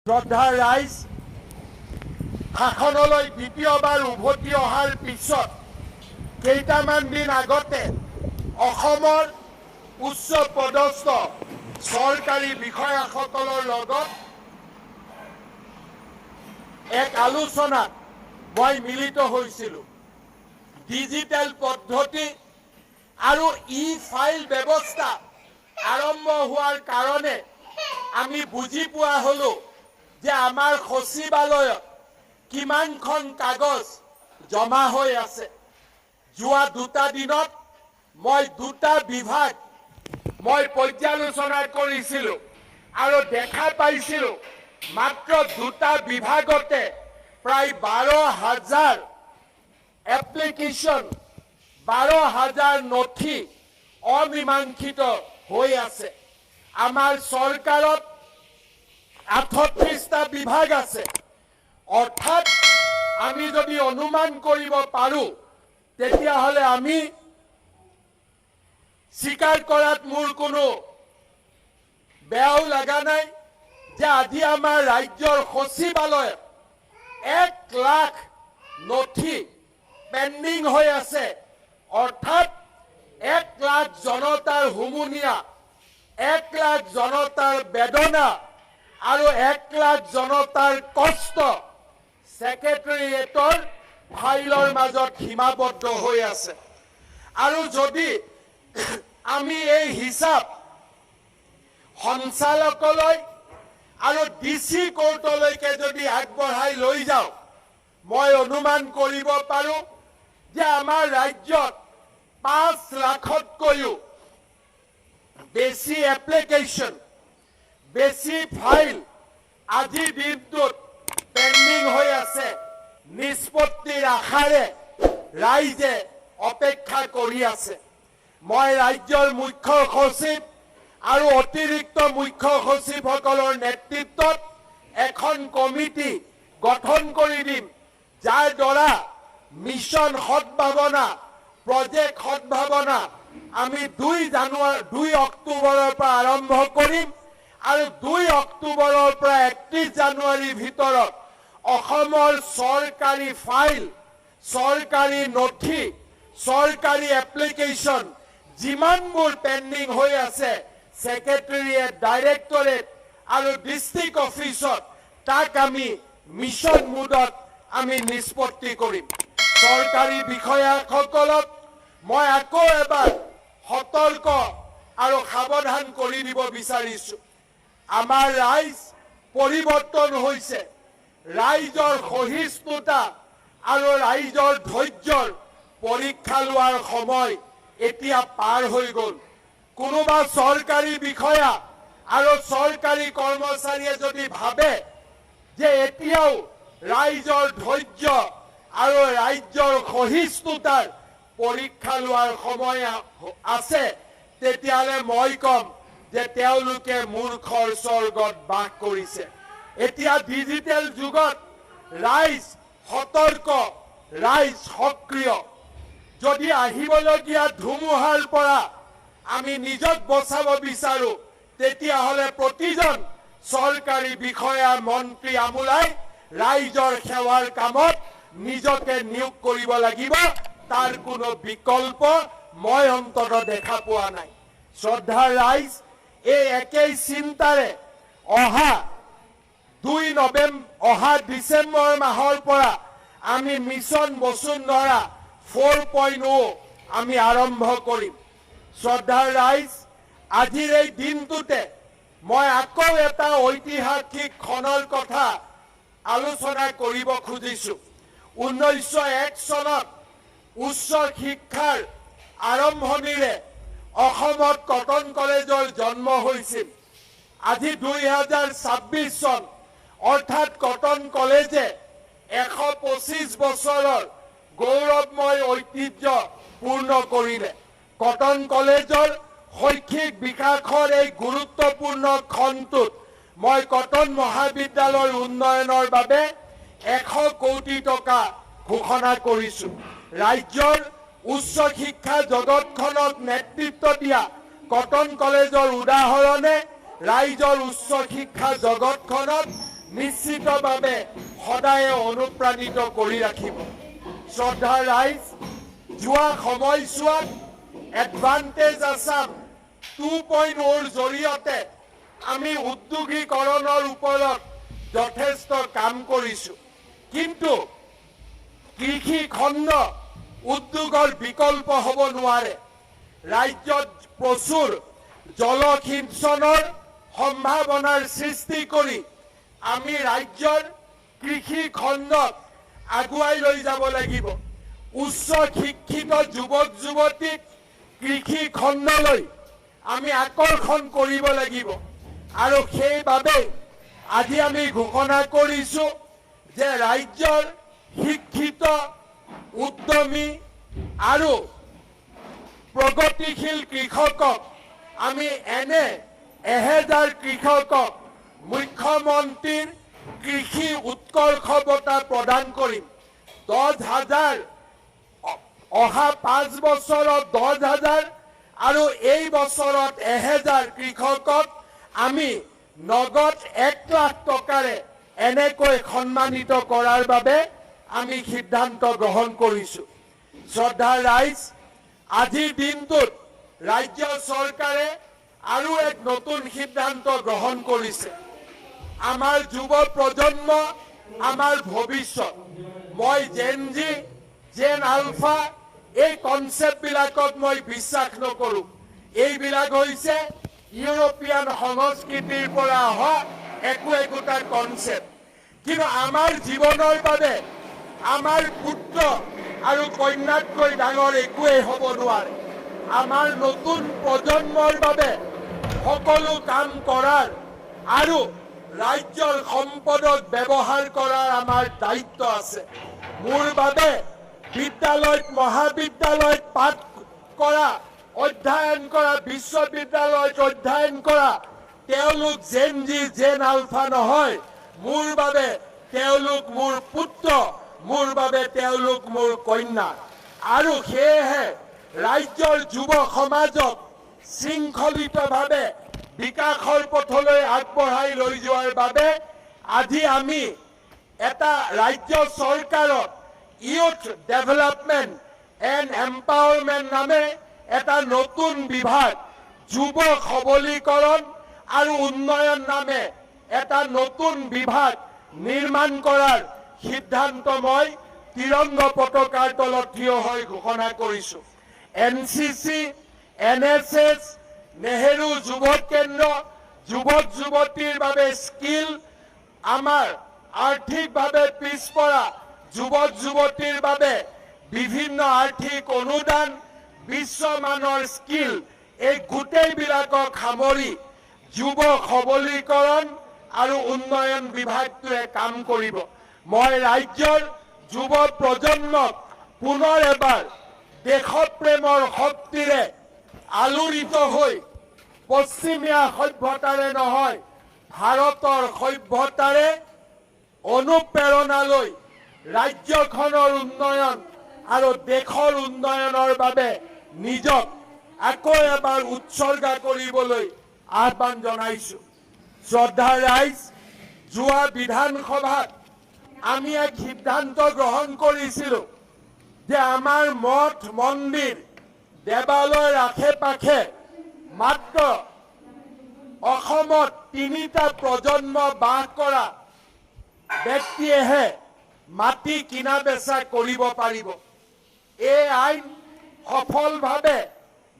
শ্ৰদ্ধাৰ ৰাইজ, শাসনলৈ দ্বিতীয়বাৰ উভতি অহাৰ পিছত কেইটামান দিন আগতে অসমৰ উচ্চ পদস্থ চৰকাৰী বিষয়াসকলৰ লগত এক আলোচনাত মই মিলিত হৈছিলোঁ। ডিজিটেল পদ্ধতি আৰু ই-ফাইল ব্যৱস্থা আৰম্ভ হোৱাৰ কাৰণে আমি বুজি পোৱা হলো যে আমাৰ সচিবালয়ত কিমানখন কাগজ জমা হৈ আছে। যোৱা দুটা দিনত মই দুটা বিভাগ পৰ্যালোচনা কৰিছিলোঁ আৰু দেখা পাইছিলোঁ মাত্ৰ দুটা বিভাগতে প্ৰায় 12,000 এপ্লিকেশ্যন 12,000 নথি অমীমাংসিত হৈ আছে। আমাৰ চৰকাৰত 38টা বিভাগ আছে। অৰ্থাৎ আমি যদি অনুমান কৰিব পাৰোঁ তেতিয়াহ'লে আমি স্বীকাৰ কৰাত মোৰ কোনো বেয়াও লগা নাই যে আজি আমাৰ ৰাজ্যৰ সচিবালয়ত 1 লাখ নথি পেণ্ডিং হৈ আছে। অৰ্থাৎ 1 লাখ জনতাৰ হুমুনিয়া, 1 লাখ জনতাৰ বেদনা আৰু 1 লাখ জনতাৰ কষ্ট ছেক্ৰেটাৰিয়েটৰ ফাইলৰ মাজত সীমাবদ্ধ হৈ আছে। আৰু যদি আমি এই হিচাপ সঞ্চালকলৈ আৰু ডিচি কোৰ্টলৈকে যদি আগবঢ়াই লৈ যাওঁ, মই অনুমান কৰিব পাৰোঁ যে আমাৰ ৰাজ্যত 5 লাখতকৈও বেছি এপ্লিকেশ্যন, বেছি ফাইল আজিৰ দিনটোত পেণ্ডিং হৈ আছে। নিষ্পত্তিৰ আশাৰে ৰাইজে অপেক্ষা কৰি আছে। মই ৰাজ্যৰ মুখ্য সচিব আৰু অতিৰিক্ত মুখ্য সচিবসকলৰ নেতৃত্বত এখন কমিটি গঠন কৰি দিম, যাৰ দ্বাৰা মিছন সদ্ভাৱনা, প্ৰজেক্ট সদ্ভাৱনা আমি 2 অক্টোবৰৰ পৰা আৰম্ভ কৰিম আৰু 2 অক্টোবৰৰ পৰা 31 জানুৱাৰীৰ ভিতৰত অসমৰ চৰকাৰী ফাইল, চৰকাৰী নথি, চৰকাৰী এপ্লিকেশ্যন যিমানবোৰ পেণ্ডিং হৈ আছে ছেক্ৰেটাৰিয়েট, ডাইৰেক্টৰেট আৰু ডিষ্ট্ৰিক্ট অফিচত তাক আমি মিছন মোডত আমি নিষ্পত্তি কৰিম। চৰকাৰী বিষয়াসকলক মই আকৌ এবাৰ সতৰ্ক আৰু সাৱধান কৰি দিব বিচাৰিছোঁ। আমাৰ ৰাইজ পৰিৱৰ্তন হৈছে। ৰাইজৰ সহিষ্ণুতা আৰু ৰাইজৰ ধৈৰ্যৰ পৰীক্ষা লোৱাৰ সময় এতিয়া পাৰ হৈ গ'ল। কোনোবা চৰকাৰী বিষয়া আৰু চৰকাৰী কৰ্মচাৰীয়ে যদি ভাবে যে এতিয়াও ৰাইজৰ ধৈৰ্য আৰু ৰাজ্যৰ সহিষ্ণুতাৰ পৰীক্ষা লোৱাৰ সময় আছে, তেতিয়াহ'লে মই ক'ম যে তেওঁলোকে মূৰ্খৰ স্বৰ্গত বাস কৰিছে। এতিয়া ডিজিটেল যুগত ৰাইজ সতৰ্ক, ৰাইজ সক্ৰিয়। যদি আহিবলগীয়া ধুমুহাৰ পৰা আমি নিজক বচাব বিচাৰোঁ, তেতিয়াহ'লে প্ৰতিজন চৰকাৰী বিষয়া, মন্ত্ৰী আমোলাই ৰাইজৰ সেৱাৰ কামত নিজকে নিয়োগ কৰিব লাগিব। তাৰ কোনো বিকল্প মই অন্তত দেখা পোৱা নাই। শ্ৰদ্ধাৰ ৰাইজ, এই একেই চিন্তাৰে অহা ডিচেম্বৰ মাহৰ পৰা আমি মিছন বসুন্ধৰা 4.0 আমি আৰম্ভ কৰিম। শ্ৰদ্ধাৰ ৰাইজ, আজিৰ এই দিনটোতে মই আকৌ এটা ঐতিহাসিক ক্ষণৰ কথা আলোচনা কৰিব খুজিছোঁ। 1901 চনত উচ্চ শিক্ষাৰ আৰম্ভণিৰে অসমত কটন কলেজৰ জন্ম হৈছিল। আজি 2026 চন, অৰ্থাৎ কটন কলেজে 125 বছৰৰ গৌৰৱময় ঐতিহ্য পূৰ্ণ কৰিলে। কটন কলেজৰ শৈক্ষিক বিকাশৰ এই গুৰুত্বপূৰ্ণ খণ্ডটোত মই কটন মহাবিদ্যালয়ৰ উন্নয়নৰ বাবে 100 কোটি টকা ঘোষণা কৰিছোঁ। ৰাজ্যৰ উচ্চ শিক্ষা জগতখনক নেতৃত্ব দিয়া কটন কলেজৰ উদাহৰণে ৰাইজৰ উচ্চ শিক্ষা জগতখনত নিশ্চিতভাৱে সদায় অনুপ্ৰাণিত কৰি ৰাখিব। শ্ৰদ্ধাৰ ৰাইজ, যোৱা সময়ছোৱাত এডভান্টেজ আছাম 2.0 জৰিয়তে আমি উদ্যোগীকৰণৰ ওপৰত যথেষ্ট কাম কৰিছোঁ, কিন্তু কৃষি খণ্ড উদ্যোগৰ বিকল্প হ'ব নোৱাৰে। ৰাজ্যত প্ৰচুৰ জলসিঞ্চনৰ সম্ভাৱনাৰ সৃষ্টি কৰি আমি ৰাজ্যৰ কৃষি খণ্ডক আগুৱাই লৈ যাব লাগিব। উচ্চ শিক্ষিত যুৱক যুৱতীক কৃষি খণ্ডলৈ আমি আকৰ্ষণ কৰিব লাগিব, আৰু সেইবাবে আজি আমি ঘোষণা কৰিছোঁ যে ৰাজ্যৰ শিক্ষিত উদ্যমী আৰু প্ৰগতিশীল কৃষকক আমি এনে 1000 কৃষকক মুখ্যমন্ত্ৰীৰ কৃষি উৎকৰ্ষ বঁটা প্ৰদান কৰিম। 10,000 অহা 5 বছৰত 10,000 আৰু এই বছৰত 1000 কৃষকক আমি নগদ 1 লাখ টকাৰে এনেকৈ সন্মানিত কৰাৰ বাবে আমি সিদ্ধান্ত গ্ৰহণ কৰিছোঁ। শ্ৰদ্ধাৰ ৰাইজ, আজিৰ দিনটোত ৰাজ্য চৰকাৰে আৰু এক নতুন সিদ্ধান্ত গ্ৰহণ কৰিছে। আমাৰ যুৱ প্ৰজন্ম আমাৰ ভৱিষ্যত। মই জেন জি, জেন আলফা এই কনচেপ্টবিলাকক মই বিশ্বাস নকৰোঁ। এইবিলাক হৈছে ইউৰোপীয়ান সংস্কৃতিৰ পৰা অহা একোটা কনচেপ্ট। কিন্তু আমাৰ জীৱনৰ বাবে আমাৰ পুত্ৰ আৰু কন্যাতকৈ ডাঙৰ একোৱেই হ'ব নোৱাৰে। আমাৰ নতুন প্ৰজন্মৰ বাবে সকলো কাম কৰাৰ আৰু ৰাজ্যৰ সম্পদক ব্যৱহাৰ কৰাৰ আমাৰ দায়িত্ব আছে। মোৰ বাবে বিদ্যালয়ত মহাবিদ্যালয়ত পাঠ কৰা, অধ্যয়ন কৰা, বিশ্ববিদ্যালয়ত অধ্যয়ন কৰা তেওঁলোক জেন জি, জেন আলফা নহয়। মোৰ বাবে তেওঁলোক মোৰ পুত্ৰ, মোৰ বাবে তেওঁলোক মোৰ কন্যা। আৰু সেয়েহে ৰাজ্যৰ যুৱ সমাজক শৃংখলিতভাৱে বিকাশৰ পথলৈ আগবঢ়াই লৈ যোৱাৰ বাবে আজি আমি এটা ৰাজ্য চৰকাৰত ইউথ ডেভেলপমেণ্ট এণ্ড এম্পাৱাৰমেণ্ট নামে এটা নতুন বিভাগ, যুৱ সবলীকৰণ আৰু উন্নয়ন নামে এটা নতুন বিভাগ নিৰ্মাণ কৰাৰ সিদ্ধান্ত মই তিৰংগ পতাকাৰ তলত থিয় হৈ ঘোষণা কৰিছোঁ। NCC, NSS, নেহেৰু যুৱ কেন্দ্ৰ, যুৱক যুৱতীৰ বাবে স্কিল, আমাৰ আৰ্থিকভাৱে পিছপৰা যুৱক যুৱতীৰ বাবে বিভিন্ন আৰ্থিক অনুদান, বিশ্বমানৰ স্কিল, এই গোটেইবিলাকক সামৰি যুৱ সবলীকৰণ আৰু উন্নয়ন বিভাগটোৱে কাম কৰিব। মই ৰাজ্যৰ যুৱ প্ৰজন্মক পুনৰ এবাৰ দেশপ্ৰেমৰ শক্তিৰে আলোড়িত হৈ পশ্চিমীয়া সভ্যতাৰে নহয়, ভাৰতৰ সভ্যতাৰে অনুপ্ৰেৰণা লৈ ৰাজ্যখনৰ উন্নয়ন আৰু দেশৰ উন্নয়নৰ বাবে নিজক আকৌ এবাৰ উৎসৰ্গা কৰিবলৈ আহ্বান জনাইছোঁ। শ্ৰদ্ধাৰ ৰাইজ, যোৱা বিধানসভাত আমি এক সিদ্ধান্ত গ্ৰহণ কৰিছিলোঁ যে আমাৰ মঠ মন্দিৰ দেৱালয়ৰ আশে পাশে মাত্ৰ অসমত 3টা প্ৰজন্ম বাস কৰা ব্যক্তিয়েহে মাটি কিনা বেচা কৰিব পাৰিব। এই আইন সফলভাৱে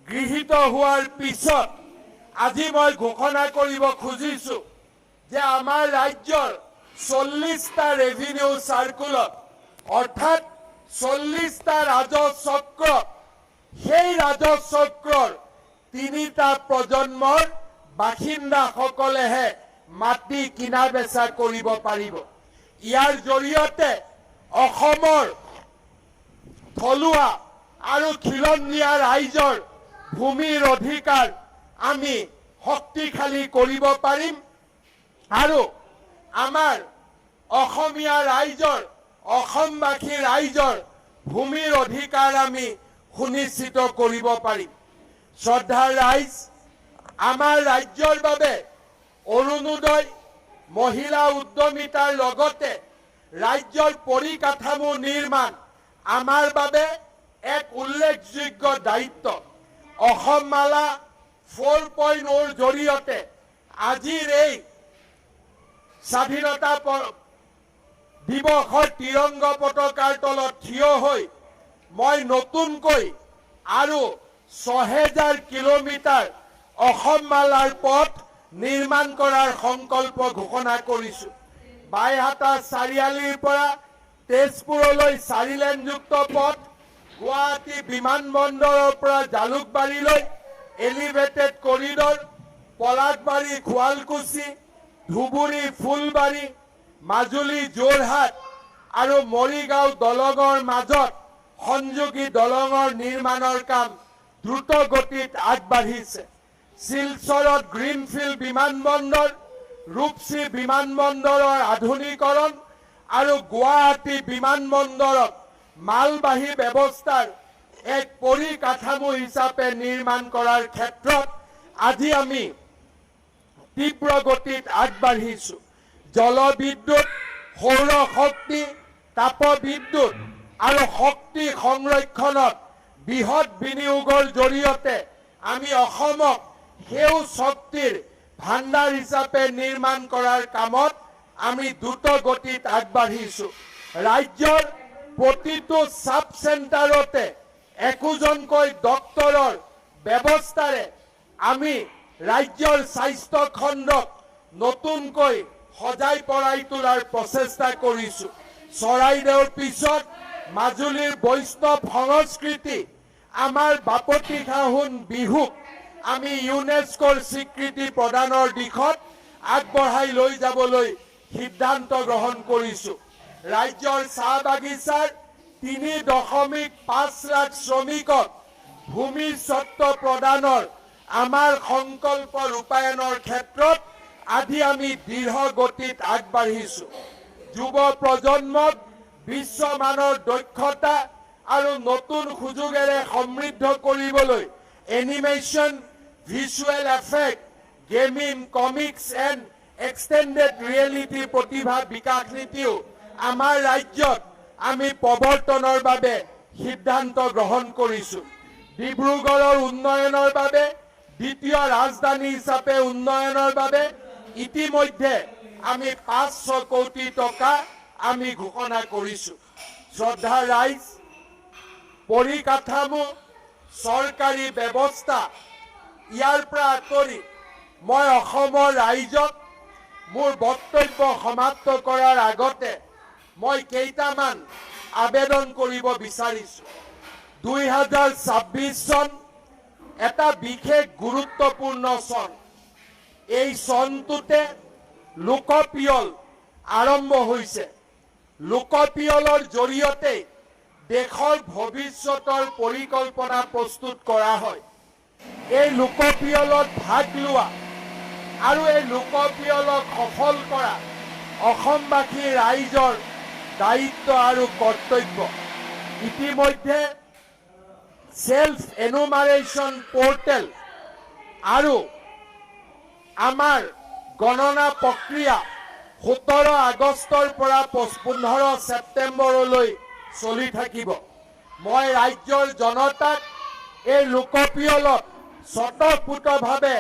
গৃহীত হোৱাৰ পিছত আজি মই ঘোষণা কৰিব খুজিছোঁ যে আমাৰ ৰাজ্যৰ 40টা ৰেভিনিউ চাৰ্কুলত, অৰ্থাৎ 40টা ৰাজচক্ৰ, সেই ৰাজচক্ৰৰ 3টা প্ৰজন্মৰ বাসিন্দাসকলেহে মাটি কিনা বেচা কৰিব পাৰিব। ইয়াৰ জৰিয়তে অসমৰ থলুৱা আৰু খিলঞ্জীয়া ৰাইজৰ ভূমিৰ অধিকাৰ আমি শক্তিশালী কৰিব পাৰিম আৰু আমাৰ অসমীয়া ৰাইজৰ, অসমবাসী ৰাইজৰ ভূমিৰ অধিকাৰ আমি সুনিশ্চিত কৰিব পাৰিম। শ্ৰদ্ধাৰ ৰাইজ, আমাৰ ৰাজ্যৰ বাবে অৰুণোদয়, মহিলা উদ্যমিতাৰ লগতে ৰাজ্যৰ পৰিকাঠামো নিৰ্মাণ আমাৰ বাবে এক উল্লেখযোগ্য দায়িত্ব। অসম মালা 4.0 জৰিয়তে আজিৰ এই স্বাধীনতা দিৱসৰ তিৰংগ পতাকাৰ তলত থিয় হৈ মই নতুনকৈ আৰু ৬০০০ কিলোমিটাৰ অসম মালাৰ পথ নিৰ্মাণ কৰাৰ সংকল্প ঘোষণা কৰিছোঁ। বাইহাটা চাৰিআলিৰ পৰা তেজপুৰলৈ 4 লেনযুক্ত পথ, গুৱাহাটী বিমানবন্দৰৰ পৰা জালুকবাৰীলৈ এলিভেটেড কৰিডৰ, পলাশবাৰী শুৱালকুছি, ধুবুৰী ফুলবাৰী, মাজুলী যোৰহাট আৰু মৰিগাঁও দলঙৰ মাজত সংযোগী দলঙৰ নিৰ্মাণৰ কাম দ্ৰুত গতিত আগবাঢ়িছে। শিলচৰত গ্ৰীণফিল্ড বিমানবন্দৰ, ৰূপসী বিমানবন্দৰৰ আধুনিকৰণ আৰু গুৱাহাটী বিমানবন্দৰক মালবাহী ব্যৱস্থাৰ এক পৰিকাঠামো হিচাপে নিৰ্মাণ কৰাৰ ক্ষেত্ৰত আজি আমি তীব্ৰ গতিত আগবাঢ়িছোঁ। জলবিদ্যুৎ, সৌৰ শক্তি, তাপবিদ্যুৎ আৰু শক্তি সংৰক্ষণত বৃহৎ বিনিয়োগৰ জৰিয়তে আমি অসমক সেউজ শক্তিৰ ভাণ্ডাৰ হিচাপে নিৰ্মাণ কৰাৰ কামত আমি দ্ৰুত গতিত আগবাঢ়িছোঁ। ৰাজ্যৰ প্ৰতিটো সাব চেণ্টাৰতে একোজনকৈ ডক্টৰৰ ব্যৱস্থাৰে আমি ৰাজ্যৰ স্বাস্থ্য খণ্ডক নতুনকৈ সজাই পৰাই তোলাৰ প্ৰচেষ্টা কৰিছোঁ। চৰাইদেউৰ পিছত মাজুলীৰ বৈষ্ণৱ সংস্কৃতি, আমাৰ বাপতি সাহোন বিহুক আমি ইউনেস্কোৰ স্বীকৃতি প্ৰদানৰ দিশত আগবঢ়াই লৈ যাবলৈ সিদ্ধান্ত গ্ৰহণ কৰিছোঁ। ৰাজ্যৰ চাহ বাগিচাৰ 3.5 লাখ শ্ৰমিকক ভূমি স্বত্ব প্ৰদানৰ আমাৰ সংকল্প ৰূপায়ণৰ ক্ষেত্ৰত আজি আমি দৃঢ় গতিত আগবাঢ়িছোঁ। যুৱ প্ৰজন্মক বিশ্বমানৰ দক্ষতা আৰু নতুন সুযোগেৰে সমৃদ্ধ কৰিবলৈ animation, visual effect, gaming, comics and extended reality প্ৰতিভা বিকাশ নীতিও আমাৰ ৰাজ্যত আমি প্ৰৱৰ্তনৰ বাবে সিদ্ধান্ত গ্ৰহণ কৰিছোঁ। ডিব্ৰুগড়ৰ উন্নয়নৰ বাবে, দ্বিতীয় ৰাজধানী হিচাপে উন্নয়নৰ বাবে ইতিমধ্যে আমি 500 কোটি টকা আমি ঘোষণা কৰিছোঁ। শ্ৰদ্ধা ৰাইজ, পৰিকাঠামো, চৰকাৰী ব্যৱস্থা ইয়াৰ পৰা আঁতৰি মই অসমৰ ৰাইজক মোৰ বক্তব্য সমাপ্ত কৰাৰ আগতে মই কেইটামান আবেদন কৰিব বিচাৰিছোঁ। 2026 চন এটা বিশেষ গুৰুত্বপূৰ্ণ চন। এই চনটোতে লোকপিয়ল আৰম্ভ হৈছে। লোকপিয়লৰ জৰিয়তে দেশৰ ভৱিষ্যতৰ পৰিকল্পনা প্ৰস্তুত কৰা হয়। এই লোকপিয়লত ভাগ লোৱা আৰু এই লোকপিয়লক সফল কৰা অসমবাসী ৰাইজৰ দায়িত্ব আৰু কৰ্তব্য। ইতিমধ্যে সেলফ এনুমাৰেশ্যন পৰ্টেল আৰু আমাৰ গণনা প্ৰক্ৰিয়া 17 আগষ্টৰ পৰা 15 ছেপ্টেম্বৰলৈ চলি থাকিব। মই ৰাজ্যৰ জনতাক এই লোকপিয়লত স্বতঃস্ফূৰ্তভাৱে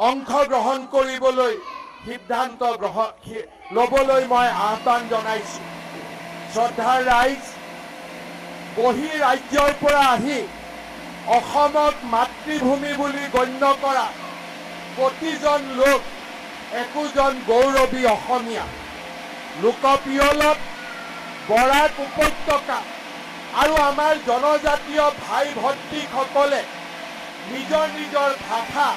অংশগ্ৰহণ কৰিবলৈ সিদ্ধান্ত ল'বলৈ মই আহ্বান জনাইছোঁ। শ্ৰদ্ধাৰ ৰাইজ, বহি ৰাজ্যৰ পৰা আহি অসমক মাতৃভূমি বুলি গণ্য কৰা প্ৰতিজন লোক একোজন গৌৰৱী অসমীয়া। লোকপিয়লত বৰাক উপত্যকা আৰু আমাৰ জনজাতীয় ভাই ভণ্টিসকলে নিজৰ নিজৰ ভাষা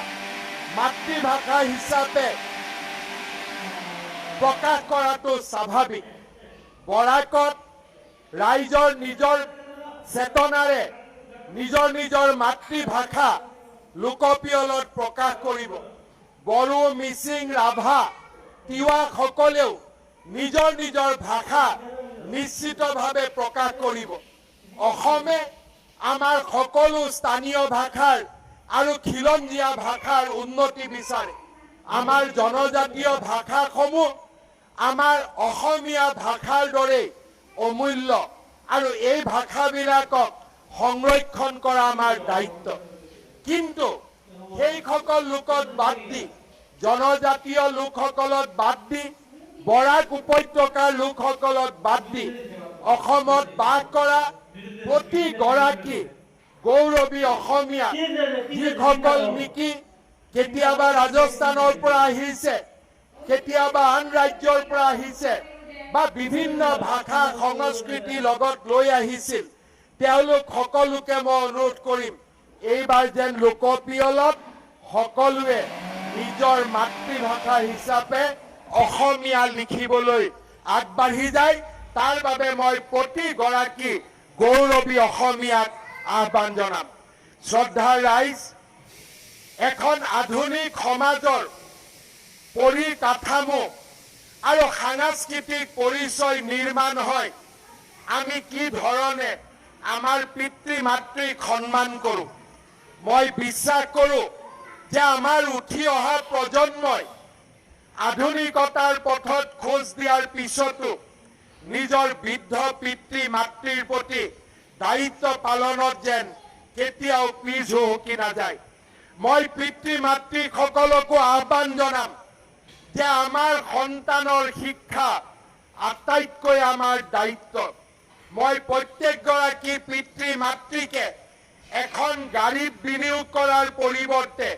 মাতৃভাষা হিচাপে প্ৰকাশ কৰাটো স্বাভাৱিক। বৰাকত ৰাইজৰ নিজৰ চেতনাৰে নিজৰ নিজৰ মাতৃভাষা লোকপিয়লত প্ৰকাশ কৰিব। বড়ো, মিচিং, ৰাভা, তিৱাসকলেও নিজৰ নিজৰ ভাষা নিশ্চিতভাৱে প্ৰকাশ কৰিব। অসমে আমাৰ সকলো স্থানীয় ভাষাৰ আৰু খিলঞ্জীয়া ভাষাৰ উন্নতি বিচাৰে। আমাৰ জনজাতীয় ভাষাসমূহ আমাৰ অসমীয়া ভাষাৰ দৰে অমূল্য আৰু এই ভাষাবিলাকক সংৰক্ষণ কৰা আমাৰ দায়িত্ব। কিন্তু সেইসকল লোকক বাদ দি, জনজাতীয় লোকসকলক বাদ দি, বৰাক উপত্যকাৰ লোকসকলক বাদ দি অসমত বাস কৰা প্ৰতিগৰাকী গৌৰৱী অসমীয়া, যিসকল নেকি কেতিয়াবা ৰাজস্থানৰ পৰা আহিছে, কেতিয়াবা আন ৰাজ্যৰ পৰা আহিছে বা বিভিন্ন ভাষা সংস্কৃতি লগত লৈ আহিছিল, তেওঁলোক সকলোকে মই অনুৰোধ কৰিম, এইবাৰ যেন লোকপিয়লত সকলোৱে নিজৰ মাতৃভাষা হিচাপে অসমীয়া লিখিবলৈ আগবাঢ়ি যায়। তাৰ বাবে মই প্ৰতিগৰাকী গৌৰৱী অসমীয়াক আহ্বান জনাম। শ্ৰদ্ধাৰ ৰাইজ, এখন আধুনিক সমাজৰ পৰিকাঠামো আৰু সাংস্কৃতিক পৰিচয় নিৰ্মাণ হয় আমি কি ধৰণে আমাৰ পিতৃ মাতৃক সন্মান কৰোঁ। মই বিশ্বাস কৰোঁ যে আমাৰ উঠি অহা প্ৰজন্মই আধুনিকতাৰ পথত খোজ দিয়াৰ পিছতো নিজৰ বৃদ্ধ পিতৃ মাতৃৰ প্ৰতি দায়িত্ব পালনত যেন কেতিয়াও পিছ হুহুকি নাযায়। মই পিতৃ মাতৃসকলকো আহ্বান জনাম যে আমাৰ সন্তানৰ শিক্ষা আটাইতকৈ আমাৰ দায়িত্ব। মই প্ৰত্যেকগৰাকী পিতৃ মাতৃকে এখন গাড়ীত বিনিয়োগ কৰাৰ পৰিৱৰ্তে,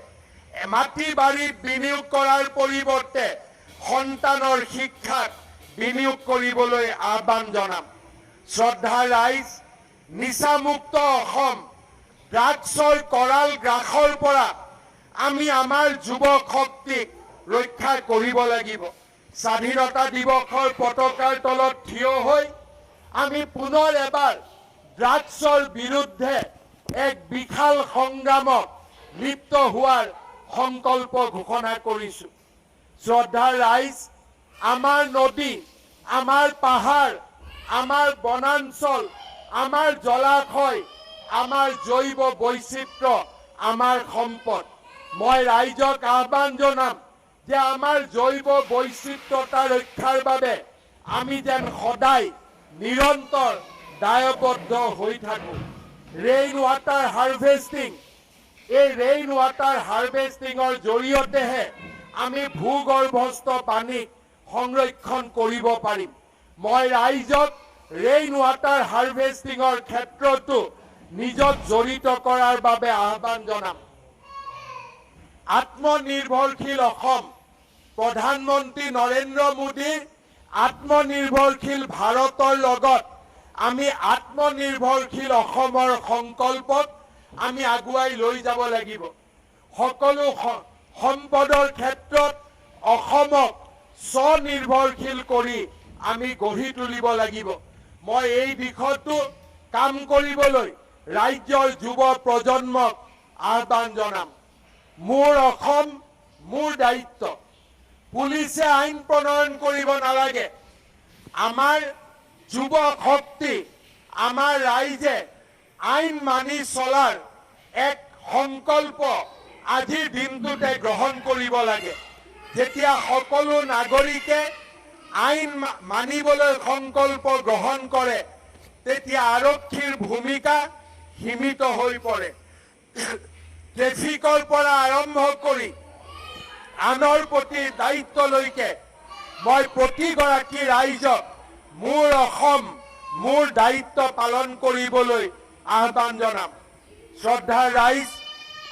মাটি বাৰীত বিনিয়োগ কৰাৰ পৰিৱৰ্তে সন্তানৰ শিক্ষাত বিনিয়োগ কৰিবলৈ আহ্বান জনাম। শ্ৰদ্ধাৰ ৰাইজ, নিচামুক্ত অসম, ড্ৰাগছৰ কৰাল গ্ৰাসৰ পৰা আমি আমাৰ যুৱক শক্তিক ৰক্ষা কৰিব লাগিব। স্বাধীনতা দিৱসৰ পতাকাৰ তলত থিয় হৈ আমি পুনৰ এবাৰ ড্ৰাগছৰ বিৰুদ্ধে এক বিশাল সংগ্ৰামত লিপ্ত হোৱাৰ সংকল্প ঘোষণা কৰিছো। শ্ৰদ্ধাৰ ৰাইজ, আমাৰ নদী, আমাৰ পাহাৰ, আমাৰ বনাঞ্চল, আমাৰ জলাশয়, আমাৰ জৈৱ বৈচিত্ৰ্য আমাৰ সম্পদ। মই ৰাইজক আহ্বান জনাম যে আমাৰ জৈৱ বৈচিত্ৰতা ৰক্ষাৰ বাবে আমি যেন সদায় নিৰন্তৰ দায়বদ্ধ হৈ থাকোঁ। ৰেইন ৱাটাৰ হাৰ্ভেষ্টিং, এই ৰেইন ৱাটাৰ হাৰ্ভেষ্টিঙৰ জৰিয়তেহে আমি ভূগৰ্ভস্থ পানীক সংৰক্ষণ কৰিব পাৰিম। মই ৰাইজক ৰেইন ৱাটাৰ হাৰ্ভেষ্টিঙৰ ক্ষেত্ৰতো নিজক জড়িত কৰাৰ বাবে আহ্বান জনাম। আত্মনিৰ্ভৰশীল অসম, প্ৰধানমন্ত্ৰী নৰেন্দ্ৰ মোদীৰ আত্মনিৰ্ভৰশীল ভাৰতৰ লগত আমি আত্মনিৰ্ভৰশীল অসমৰ সংকল্পক আমি আগুৱাই লৈ যাব লাগিব। সকলো সম্পদৰ ক্ষেত্ৰত অসমক স্বনিৰ্ভৰশীল কৰি আমি গঢ়ি তুলিব লাগিব। মই এই দিশতো কাম কৰিবলৈ ৰাজ্যৰ যুৱ প্ৰজন্মক আহ্বান জনাম। মোৰ অসম, মোৰ দায়িত্ব। পুলিচে আইন প্ৰণয়ন কৰিব নালাগে। আমাৰ যুৱ শক্তি, আমাৰ ৰাইজে আইন মানি চলাৰ এক সংকল্প আজিৰ দিনটোতে গ্ৰহণ কৰিব লাগে। যেতিয়া সকলো নাগৰিকে আইন মানিবলৈ সংকল্প গ্ৰহণ কৰে, তেতিয়া আৰক্ষীৰ ভূমিকা সীমিত হৈ পৰে। ট্ৰেফিকৰ পৰা আৰম্ভ কৰি আনৰ প্ৰতি দায়িত্বলৈকে মই প্ৰতিগৰাকী ৰাইজক মোৰ অসম, মোৰ দায়িত্ব পালন কৰিবলৈ আহ্বান জনাম। শ্ৰদ্ধাৰ ৰাইজ,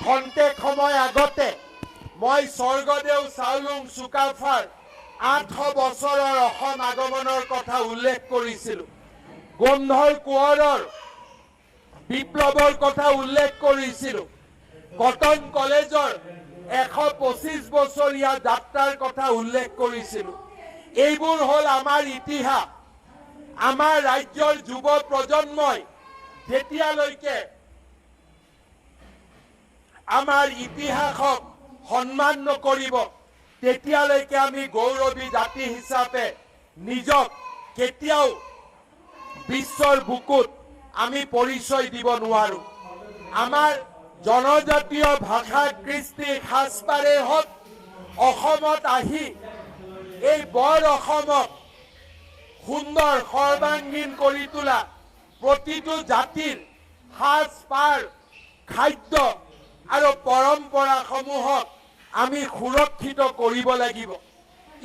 খন্তেক সময় আগতে মই স্বৰ্গদেউ চাওলুং চুকাফাৰ 800 বছৰৰ অসম আগমনৰ কথা উল্লেখ কৰিছিলোঁ। গোন্ধৰ কোঁৱৰৰ বিপ্লৱৰ কথা উল্লেখ কৰিছিলোঁ। কটন কলেজৰ 125 বছৰীয়া যাত্ৰাৰ কথা উল্লেখ কৰিছিলোঁ। এইবোৰ হ'ল আমাৰ ইতিহাস। আমাৰ ৰাজ্যৰ যুৱ প্ৰজন্মই যেতিয়ালৈকে আমাৰ ইতিহাসক সন্মান নকৰিব, তেতিয়ালৈকে আমি গৌৰৱী জাতি হিচাপে নিজক কেতিয়াও বিশ্বৰ বুকুত আমি পৰিচয় দিব নোৱাৰো। আমাৰ জনজাতীয় ভাষা, কৃষ্টি, সাজপাৰেই হওক, অসমত আহি এই বৰ অসমক সুন্দৰ সৰ্বাঙ্গীন কৰি তোলা প্ৰতিটো জাতিৰ সাজ পাৰ খাদ্য আৰু পৰম্পৰাসমূহক আমি সুৰক্ষিত কৰিব লাগিব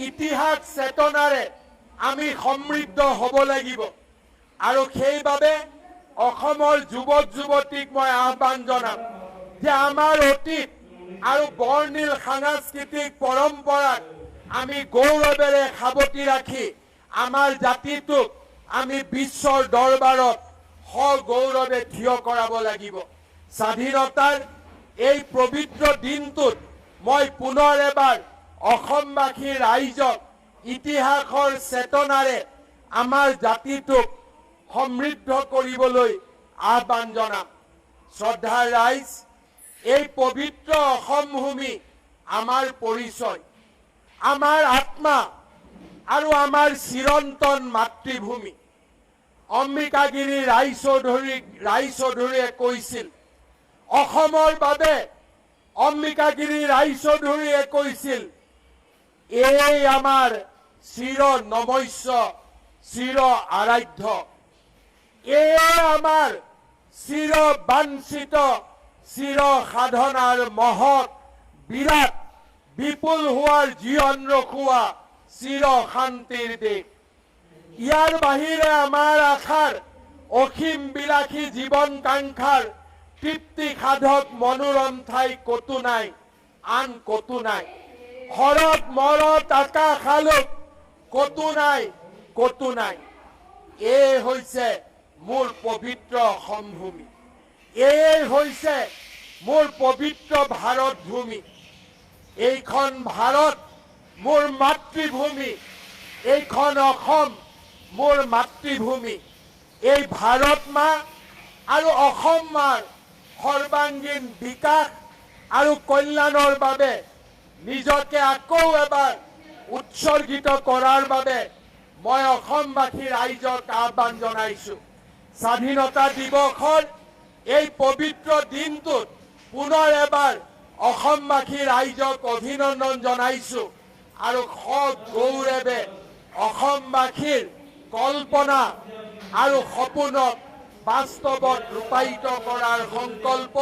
ইতিহাস চেতনাৰে আমি সমৃদ্ধ হ'ব লাগিব আৰু সেইবাবে অসমৰ যুৱক যুৱতীক মই আহ্বান জনাম যে আমাৰ অতীত আৰু বৰ্ণিল সাংস্কৃতিক পৰম্পৰাক আমি গৌৰৱেৰে সাৱটি ৰাখি আমাৰ জাতিটোক আমি বিশ্বৰ দৰবাৰত সগৌৰৱে থিয় কৰাব লাগিব স্বাধীনতাৰ এই পবিত্ৰ দিনটোত মই পুনৰ এবাৰ অসমবাসী ৰাইজক ইতিহাসৰ চেতনাৰে আমাৰ জাতিটোক সমৃদ্ধ কৰিবলৈ আহ্বান জনাম শ্ৰদ্ধাৰ ৰাইজ এই পবিত্ৰ অসম ভূমি আমাৰ পৰিচয় আমাৰ আত্মা আৰু আমাৰ চিৰন্তন মাতৃভূমি অম্বিকাগিৰি ৰায়চৌধুৰীয়ে কৈছিল অসমৰ বাবে অম্বিকাগিৰি ৰায়চৌধুৰীয়ে কৈছিল এই আমাৰ চিৰ নমস্য চিৰ আৰাধ্য এই আমাৰ চিৰ বাঞ্ছিত চিৰ সাধনাৰ মহৎ বিৰাট বিপুল হোৱাৰ জীবন ৰখুৱা চিৰ শান্তিৰ দেশ ইয়াৰ বাহিৰে আমাৰ আশাৰ অসীম বিলাসী জীৱন কাংক্ষাৰ তৃপ্তি সাধক মনোৰম ঠাই কতো নাই আন কতো নাই হৰত মৰত আকাশ আলোক কতো নাই এই হৈছে মোৰ পবিত্ৰ অসম ভূমি এই হৈছে মোৰ পবিত্ৰ ভাৰত ভূমি এইখন ভাৰত মোৰ মাতৃভূমি এইখন অসম মোৰ মাতৃভূমি এই ভাৰত মা আৰু অসম মাৰ সৰ্বাঙ্গীন বিকাশ আৰু কল্যাণৰ বাবে নিজকে আকৌ এবাৰ উৎসৰ্গিত কৰাৰ বাবে মই অসমবাসী ৰাইজক আহ্বান জনাইছো স্বাধীনতা দিৱসৰ এই পবিত্ৰ দিনটোত পুনৰ এবাৰ অসমবাসী ৰাইজক অভিনন্দন জনাইছো আৰু সগৌৰৱে অসমবাসীৰ কল্পনা আৰু সপোনক বাস্তৱত ৰূপায়িত কৰাৰ সংকল্প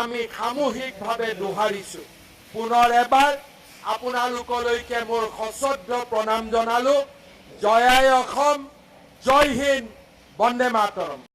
আমি সামূহিকভাৱে দোহাৰিছো পুনৰ এবাৰ আপোনালোকলৈকে মোৰ সশ্ৰদ্ধ প্ৰণাম জনালো জয় আই অসম জয় হিন্দ বন্দে মাতৰম